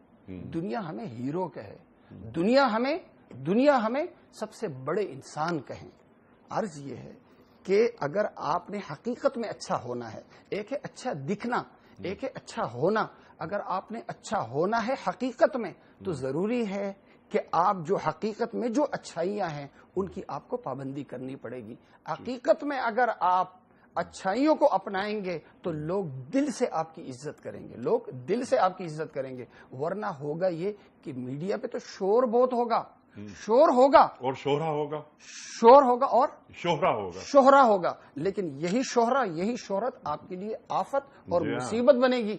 دنیا ہمیں ہیرو کہے، دنیا ہمیں سب سے بڑے انسان کہیں. عرض یہ ہے کہ اگر آپ نے حقیقت میں اچھا ہونا ہے، ایک ہے اچھا دکھنا، ایک ہے اچھا ہونا. اگر آپ نے اچھا ہونا ہے حقیقت میں تو ضروری ہے کہ آپ جو حقیقت میں جو اچھائیاں ہیں ان کی آپ کو پابندی کرنی پڑے گی. حقیقت میں اگر آپ اچھائیوں کو اپنائیں گے تو لوگ دل سے آپ کی عزت کریں گے، لوگ دل سے آپ کی عزت کریں گے. ورنہ ہوگا یہ کہ میڈیا پہ تو شور بہت ہوگا، شور ہوگا اور شوہرا ہوگا، شور ہوگا اور شوہرا ہوگا، لیکن یہی شوہرا، یہی شہرت آپ کے لیے آفت اور مصیبت بنے گی.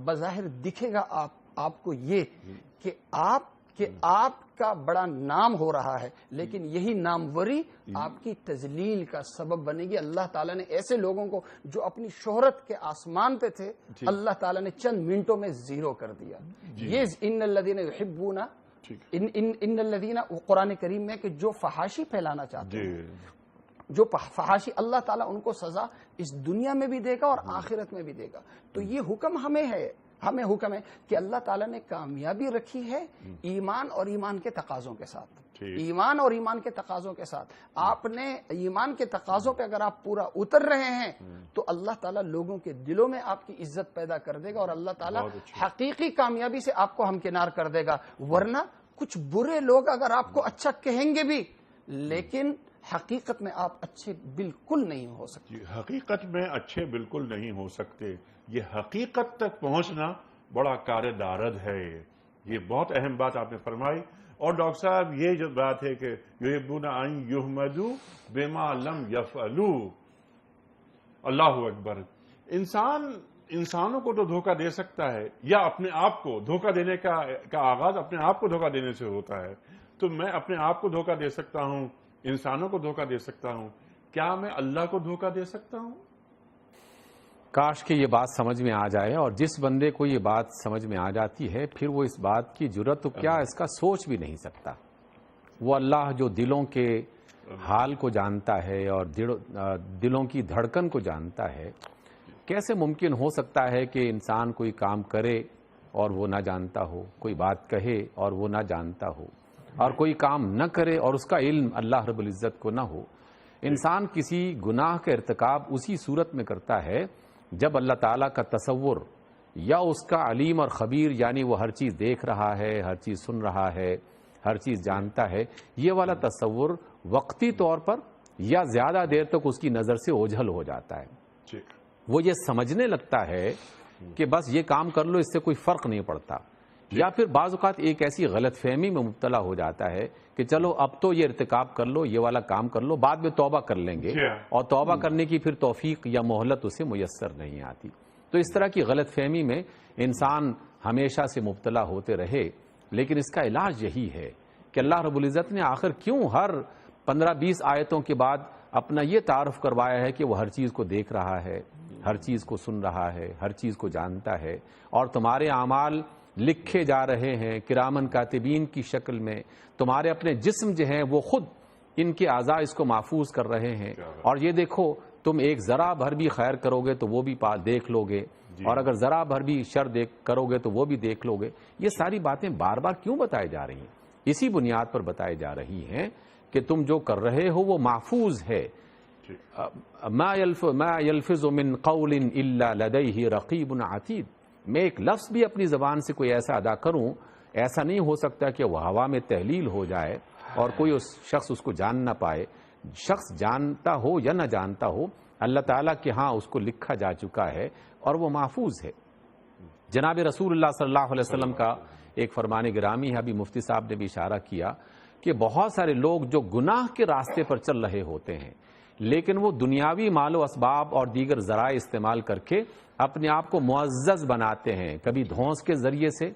بظاہر دکھے گا آپ کو یہ کہ آپ کا بڑا نام ہو رہا ہے، لیکن یہی ناموری آپ کی تذلیل کا سبب بنے گی. اللہ تعالیٰ نے ایسے لوگوں کو جو اپنی شہرت کے آسمان پہ تھے، اللہ تعالیٰ نے چند منٹوں میں زیرو کر دیا. یہ ان الذین یحبون ان الذین قرآن کریم میں کہ جو فحاشی پھیلانا چاہتے ہیں، جو فحاشی، اللہ تعالیٰ ان کو سزا اس دنیا میں بھی دے گا اور آخرت میں بھی دے گا. تو یہ حکم ہمیں حکم ہے کہ اللہ تعالیٰ نے کامیابی رکھی ہے ایمان اور ایمان کے تقاضوں کے ساتھ. ایمان اور ایمان کے تقاضوں کے ساتھ آپ نے ایمان کے تقاضوں پہ اگر آپ پورا اتر رہے ہیں تو اللہ تعالیٰ لوگوں کے دلوں میں آپ کی عزت پیدا کر دے گا اور اللہ تعالیٰ حقیقی کامیابی سے آپ کو ہمکنار کر دے گا. ورنہ کچھ برے لوگ اگر آپ کو اچھا کہیں گے بھی، لیکن حقیقت میں آپ اچھے بالکل نہیں ہو سکتے. حقیقت میں اچھے بالکل نہیں ہو سکتے. یہ حقیقت تک پہنچنا بڑا کار دارد ہے. یہ بہت اہم بات آپ نے فرمائی. اور ڈاکٹر صاحب یہ جو بات ہے کہ یحبون ان یحمدوا بما لم یفعلوا، اللہ اکبر. انسانوں کو تو دھوکہ دے سکتا ہے یا اپنے آپ کو دھوکہ دینے کا آغاز اپنے آپ کو دھوکہ دینے سے ہوتا ہے. تو میں اپنے آپ کو دھوکہ دے سکتا ہوں، انسانوں کو دھوکہ دے سکتا ہوں، کیا میں اللہ کو دھوکہ دے سکتا ہوں؟ کاش کہ یہ بات سمجھ میں آ جائے. اور جس بندے کو یہ بات سمجھ میں آ جاتی ہے پھر وہ اس بات کی جرأت تو کیا اس کا سوچ بھی نہیں سکتا. وہ اللہ جو دلوں کے حال کو جانتا ہے اور دلوں کی دھڑکن کو جانتا ہے، کیسے ممکن ہو سکتا ہے کہ انسان کوئی کام کرے اور وہ نہ جانتا ہو، کوئی بات کہے اور وہ نہ جانتا ہو، اور کوئی کام نہ کرے اور اس کا علم اللہ رب العزت کو نہ ہو. انسان کسی گناہ کا ارتکاب اسی صورت میں کرتا ہے جب اللہ تعالیٰ کا تصور یا اس کا علیم اور خبیر، یعنی وہ ہر چیز دیکھ رہا ہے، ہر چیز سن رہا ہے، ہر چیز جانتا ہے، یہ والا تصور وقتی طور پر یا زیادہ دیر تک اس کی نظر سے اوجھل ہو جاتا ہے. ٹھیک. وہ یہ سمجھنے لگتا ہے کہ بس یہ کام کر لو، اس سے کوئی فرق نہیں پڑتا. یا پھر بعض اوقات ایک ایسی غلط فہمی میں مبتلا ہو جاتا ہے کہ چلو اب تو یہ ارتکاب کر لو، یہ والا کام کر لو، بعد میں توبہ کر لیں گے، اور توبہ کرنے کی پھر توفیق یا مہلت اسے میسر نہیں آتی. تو اس طرح کی غلط فہمی میں انسان ہمیشہ سے مبتلا ہوتے رہے. لیکن اس کا علاج یہی ہے کہ اللہ رب العزت نے آخر کیوں ہر 15-20 آیتوں کے بعد اپنا یہ تعارف کروایا ہے کہ وہ ہر چیز کو دیکھ رہا ہے، ہر چیز کو سن رہا ہے، ہر چیز کو جانتا ہے، اور تمہارے اعمال لکھے جا رہے ہیں کرامن کاتبین کی شکل میں. تمہارے اپنے جسم جو ہیں وہ خود ان کے اعضاء اس کو محفوظ کر رہے ہیں. اور یہ دیکھو تم ایک ذرا بھر بھی خیر کرو گے تو وہ بھی دیکھ لو گے، اور اگر ذرا بھر بھی شر کرو گے تو وہ بھی دیکھ لو گے. یہ ساری باتیں بار بار کیوں بتائی جا رہی ہیں؟ اسی بنیاد پر بتائی جا رہی ہیں کہ تم جو کر رہے ہو وہ محفوظ ہے. ما یلفظ من قول الا لدیہ رقیب عتید. میں ایک لفظ بھی اپنی زبان سے کوئی ایسا ادا کروں، ایسا نہیں ہو سکتا کہ وہ ہوا میں تحلیل ہو جائے اور کوئی شخص اس کو جان نہ پائے. شخص جانتا ہو یا نہ جانتا ہو، اللہ تعالیٰ کے ہاں اس کو لکھا جا چکا ہے اور وہ محفوظ ہے. جناب رسول اللہ صلی اللہ علیہ وسلم کا ایک فرمان گرامی ہے، ابھی مفتی صاحب نے بھی اشارہ کیا کہ بہت سارے لوگ جو گناہ کے راستے پر چل رہے ہوتے ہیں، لیکن وہ دنیاوی مال و اسباب اور دیگر ذرائع استعمال کر کے اپنے آپ کو معزز بناتے ہیں، کبھی دھونس کے ذریعے سے،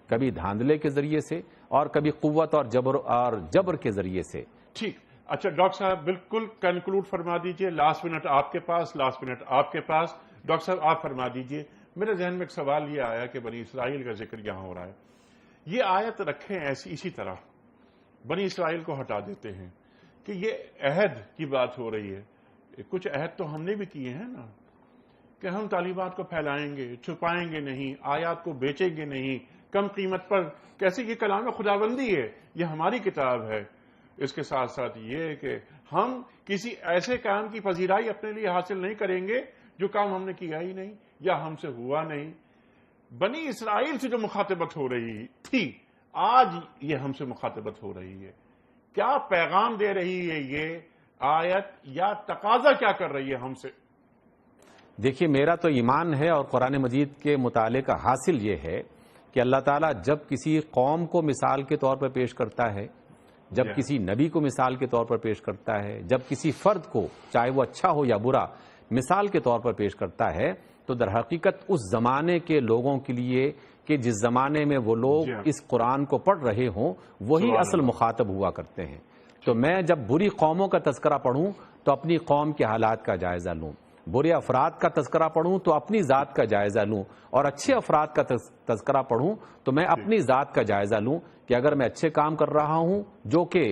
کبھی دھاندلے کے ذریعے سے، اور کبھی قوت اور جبر کے ذریعے سے. ٹھیک. اچھا ڈاکٹر صاحب بالکل کنکلوڈ فرما دیجئے. لاسٹ منٹ آپ کے پاس، لاسٹ منٹ آپ کے پاس. ڈاکٹر صاحب آپ فرما دیجئے. میرے ذہن میں ایک سوال یہ آیا کہ بنی اسرائیل کا ذکر یہاں ہو رہا ہے. یہ آیت رکھیں اسی طرح بنی اسرائیل کو ہٹا دیتے ہیں کہ یہ عہد کی بات ہو رہی ہے. کچھ عہد تو ہم نے بھی کیے ہیں نا کہ ہم تعلیمات کو پھیلائیں گے، چھپائیں گے نہیں، آیات کو بیچیں گے نہیں کم قیمت پر. کیسے یہ کلام خداوندی ہے، یہ ہماری کتاب ہے. اس کے ساتھ ساتھ یہ کہ ہم کسی ایسے کام کی پذیرائی اپنے لیے حاصل نہیں کریں گے جو کام ہم نے کیا ہی نہیں یا ہم سے ہوا نہیں. بنی اسرائیل سے جو مخاطبت ہو رہی تھی، آج یہ ہم سے مخاطبت ہو رہی ہے. کیا پیغام دے رہی ہے یہ آیت، یا تقاضا کیا کر رہی ہے ہم سے؟ دیکھیے میرا تو ایمان ہے اور قرآن مجید کے مطالعے کا حاصل یہ ہے کہ اللہ تعالیٰ جب کسی قوم کو مثال کے طور پر پیش کرتا ہے، جب کسی نبی کو مثال کے طور پر پیش کرتا ہے، جب کسی فرد کو چاہے وہ اچھا ہو یا برا مثال کے طور پر پیش کرتا ہے، تو در حقیقت اس زمانے کے لوگوں کے لیے کہ جس زمانے میں وہ لوگ اس قرآن کو پڑھ رہے ہوں وہی اصل مخاطب ہوا کرتے ہیں. تو میں جب بری قوموں کا تذکرہ پڑھوں تو اپنی قوم کے حالات کا جائزہ لوں، برے افراد کا تذکرہ پڑھوں تو اپنی ذات کا جائزہ لوں، اور اچھے افراد کا تذکرہ پڑھوں تو میں اپنی ذات کا جائزہ لوں کہ اگر میں اچھے کام کر رہا ہوں جو کہ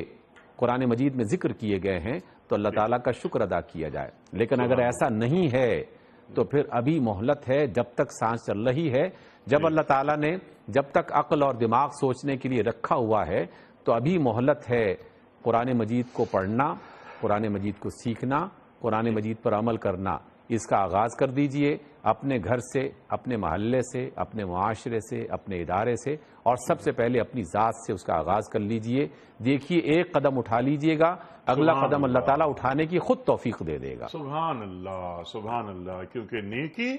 قرآن مجید میں ذکر کیے گئے ہیں تو اللہ تعالیٰ کا شکر ادا کیا جائے. لیکن اگر ایسا نہیں ہے تو پھر ابھی مہلت ہے، جب تک سانس چل رہی ہے، جب اللہ تعالیٰ نے جب تک عقل اور دماغ سوچنے کے لیے رکھا ہوا ہے تو ابھی مہلت ہے. قرآن مجید کو پڑھنا، قرآن مجید کو سیکھنا، قرآن مجید پر عمل کرنا، اس کا آغاز کر دیجئے اپنے گھر سے، اپنے محلے سے، اپنے معاشرے سے، اپنے ادارے سے، اور سب سے پہلے اپنی ذات سے اس کا آغاز کر لیجئے. دیکھیے ایک قدم اٹھا لیجئے گا، اگلا قدم اللہ تعالیٰ اٹھانے کی خود توفیق دے دے گا. سبحان اللہ، سبحان اللہ. کیونکہ نیکی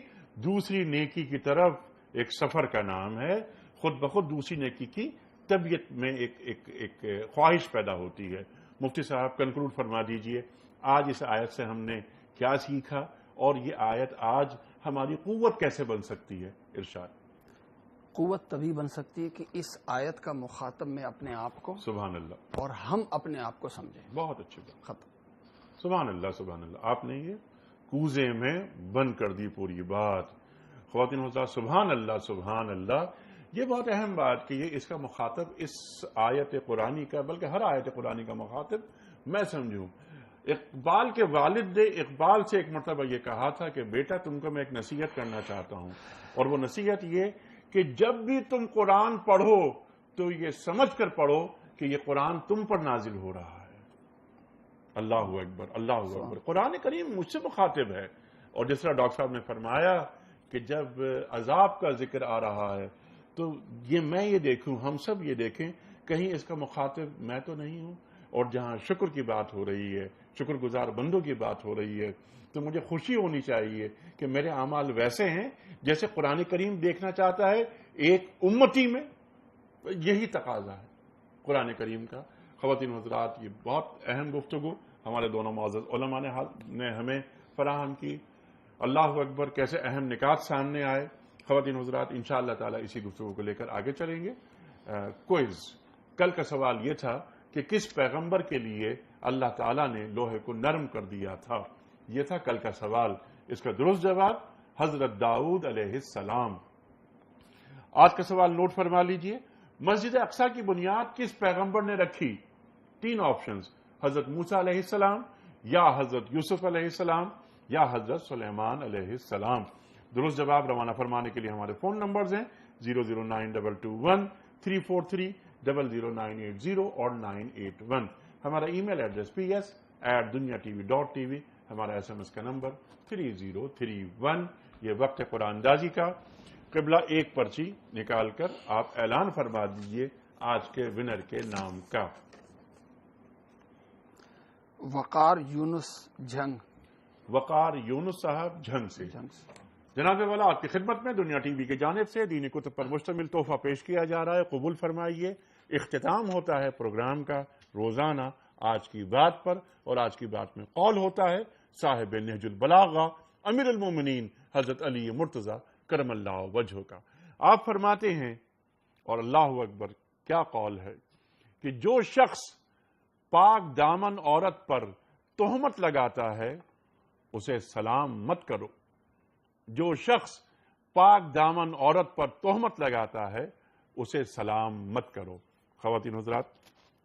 دوسری نیکی کی طرف ایک سفر کا نام ہے. خود بخود دوسری نیکی کی طبیعت میں ایک خواہش پیدا ہوتی ہے. مفتی صاحب کنکلوڈ فرما دیجئے، آج اس آیت سے ہم نے کیا سیکھا، اور یہ آیت آج ہماری قوت کیسے بن سکتی ہے؟ ارشاد. قوت تبھی بن سکتی ہے کہ اس آیت کا مخاطب میں اپنے آپ کو، سبحان اللہ، اور ہم اپنے آپ کو سمجھیں. بہت اچھی بات. ختم. سبحان اللہ، سبحان اللہ. آپ نے یہ کوزے میں بند کر دی پوری بات. خواتین حضرات، سبحان اللہ، سبحان اللہ. یہ بہت اہم بات کہ یہ اس کا مخاطب اس آیت قرآنی کا، بلکہ ہر آیت قرآنی کا مخاطب میں سمجھوں. اقبال کے والد نے اقبال سے ایک مرتبہ یہ کہا تھا کہ بیٹا تم کو میں ایک نصیحت کرنا چاہتا ہوں، اور وہ نصیحت یہ کہ جب بھی تم قرآن پڑھو تو یہ سمجھ کر پڑھو کہ یہ قرآن تم پر نازل ہو رہا ہے. اللہ اکبر، اللہ اکبر. قرآن کریم مجھ سے مخاطب ہے. اور جس طرح ڈاکٹر صاحب نے فرمایا کہ جب عذاب کا ذکر آ رہا ہے تو یہ میں یہ دیکھوں، ہم سب یہ دیکھیں کہیں اس کا مخاطب میں تو نہیں ہوں؟ اور جہاں شکر کی بات ہو رہی ہے، شکر گزار بندوں کی بات ہو رہی ہے، تو مجھے خوشی ہونی چاہیے کہ میرے اعمال ویسے ہیں جیسے قرآن کریم دیکھنا چاہتا ہے ایک امتی میں. یہی تقاضا ہے قرآن کریم کا. خواتین و حضرات، یہ بہت اہم گفتگو ہمارے دونوں معزز علماء نے ہمیں فراہم کی. اللہ اکبر، کیسے اہم نکات سامنے آئے. خواتین و حضرات، انشاءاللہ تعالی اسی گفتگو کو لے کر آگے چلیں گے. کوئز. کل کا سوال یہ تھا کہ کس پیغمبر کے لیے اللہ تعالیٰ نے لوہے کو نرم کر دیا تھا. یہ تھا کل کا سوال. اس کا درست جواب حضرت داؤد علیہ السلام. آج کا سوال نوٹ فرما لیجئے. مسجد اقصی کی بنیاد کس پیغمبر نے رکھی؟ 3 آپشنز: حضرت موسیٰ علیہ السلام، یا حضرت یوسف علیہ السلام، یا حضرت سلیمان علیہ السلام. درست جواب روانہ فرمانے کے لیے ہمارے فون نمبرز ہیں 009221343 00980 اور 981. ہمارا ای میل ایڈریس ps@dunyatv.tv. ہمارا SMS کا نمبر 3031. یہ وقت قرآن اندازی کا. قبلہ ایک پرچی نکال کر آپ اعلان فرما دیجئے آج کے ونر کے نام کا. وقار یونس جھنگ. وقار یونس صاحب جھنگ سے. جناب والا، آپ کی خدمت میں دنیا ٹی وی کی جانب سے دینی کتب پر مشتمل تحفہ پیش کیا جا رہا ہے. قبول فرمائیے. اختتام ہوتا ہے پروگرام کا روزانہ آج کی بات پر، اور آج کی بات میں قول ہوتا ہے صاحب نہج البلاغہ امیر المومنین حضرت علی مرتضیٰ کرم اللہ وجہہ کا. آپ فرماتے ہیں، اور اللہ اکبر کیا قول ہے، کہ جو شخص پاک دامن عورت پر تہمت لگاتا ہے اسے سلام مت کرو. جو شخص پاک دامن عورت پر تہمت لگاتا ہے اسے سلام مت کرو. خواتین حضرات،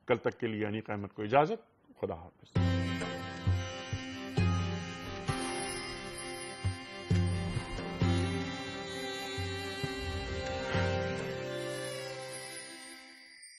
کل تک کے لیے انیق احمد کو اجازت. خدا حافظ.